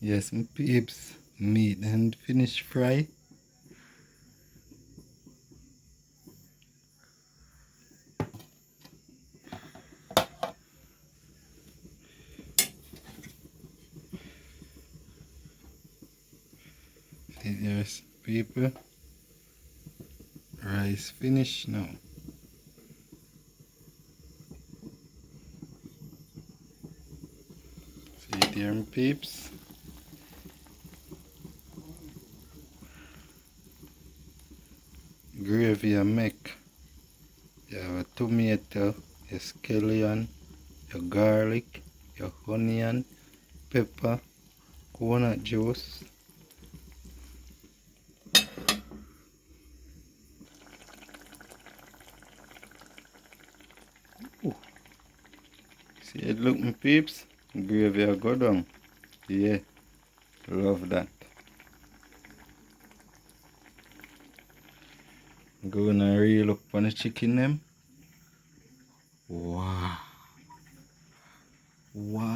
Yes, my peeps, meat and finish fry. See, yes, people, rice finish now. See there, my peeps. Gravy I make. You have a tomato, your scallion, your garlic, your onion, pepper, coconut juice. Ooh. See it look, my peeps? Gravy I go down. Yeah, love that. Gonna reel up on the chicken them. Wow. Wow.